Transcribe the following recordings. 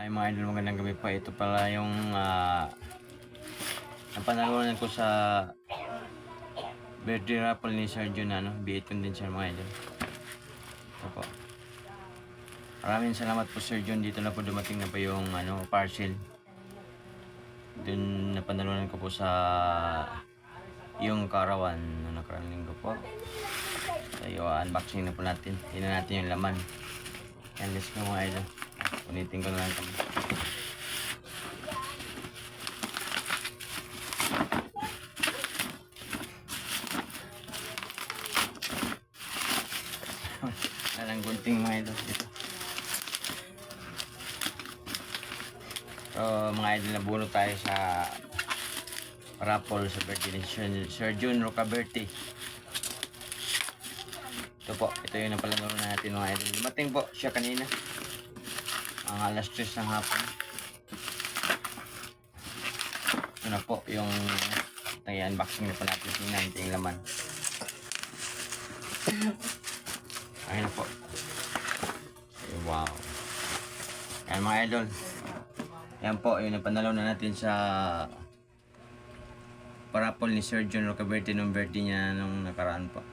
Ay mga idol, magandang gabi pa. Ito pala yung napanalunan ko sa birthday raffle ni Sir Jun, B8 condenser mga idol. Ito po. Maraming salamat po Sir Jun. Dito na po dumating na po yung parcel. Dun napanalunan ko po sa yung Karawan na nakarang linggo po. So unboxing na po natin. Tingnan natin yung laman. And let's go mga idol. Unitin ko na lang kami. Alang gunting mga idol dito. So mga idol, nabuno tayo sa raffle sa birthday ni Sir Jun Rocaberti. Ito po, ito yung napalaro natin mga idol. Dumating po siya kanina, ang alas 3 ng hapon. Ito na po yung unboxing na po natin. Tingnan natin yung laman. Ayun na po. Ay, wow. Yan mga idol. Yan po yung napanalo na natin sa raffle ni Sir Jun Rocaberti nung birthday niya nung nakaraan po.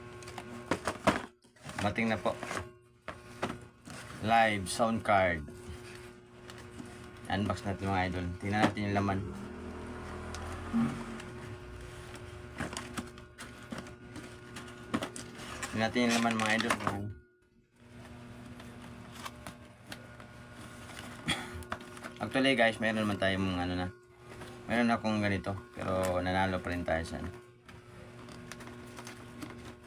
Mating na po. Live sound card. Unbox natin mga idol. Tingnan natin yung laman. Tingnan natin yung laman mga idol. Actually guys, meron naman tayong meron akong ganito, pero nanalo pa rin tayo sa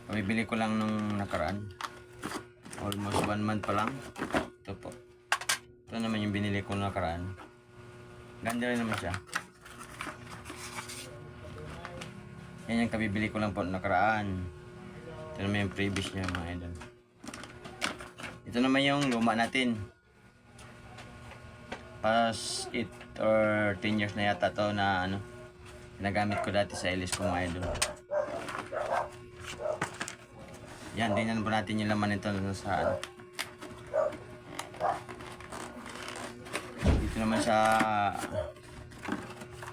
Pabibili ko lang nung nakaraan. Almost 1 month pa lang. Ito po. Ito naman yung binili ko nung nakaraan. Ganda rin naman siya. Yan yung kabibili ko lang po nung nakaraan. Ito naman yung previous niya mga idol. Ito naman yung luma natin. Past 8 or 10 years na yata to na nagamit ko dati sa LS ko mga idol. Yan, tingnan po natin yung laman nito sa dito naman sa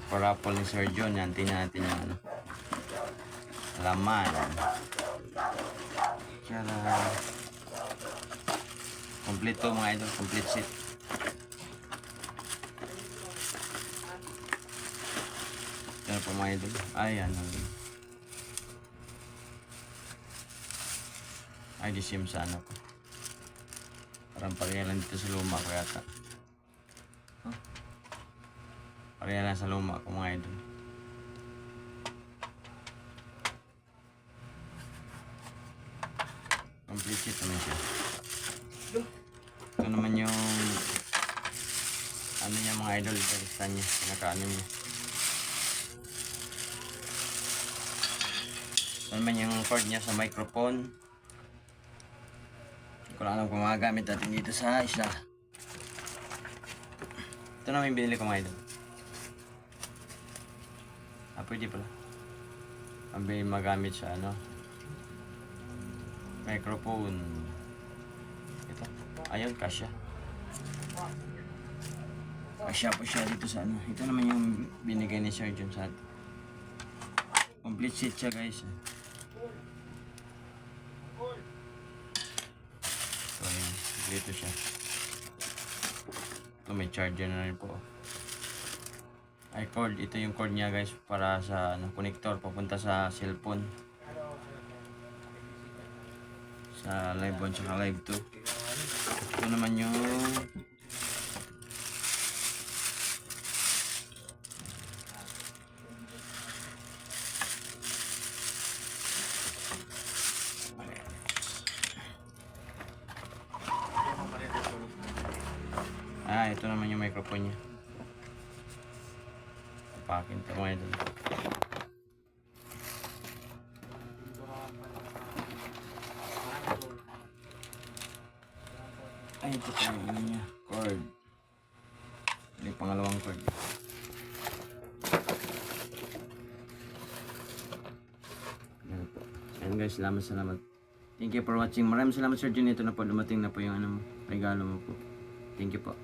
raffle ni Sir Jun. Yan, tingnan natin yung laman. Tiyara. Complete to mga idol, complete set. Ito po mga idol. Ayan. Ay, di sim sa ko. Parang pareha lang dito sa luma ko yata. Huh? Pareha lang sa luma ko mga idol. Complete set naman siya. Ito naman yung niya mga idol. Ito niya. Nakaano niya. Ito naman yung cord niya sa microphone. Hindi ko lang alam kung magagamit natin dito sa isa. Ito naman yung binili ko mga idol. Pwede pala. Ang magamit sa microphone. Ito. Ayun, kasya. Kasya po siya dito sa Ito naman yung binigay ni Sir Jun sa atin. Complete set siya guys. So ayan, dito siya. Ito may charger na rin po. Ay cord, ito yung cord niya guys para sa connector papunta sa cellphone. Sa live 1 tsaka live 2. Ito naman yung ito naman yung microphone niya. Pakin ito mga idol. Ay, ito pa yung niya. Cord. Yung pangalawang cord. Ayan guys, salamat. Thank you for watching. Maraming salamat Sir Jun. Ito na po, dumating na po yung regalo mo po. Thank you po.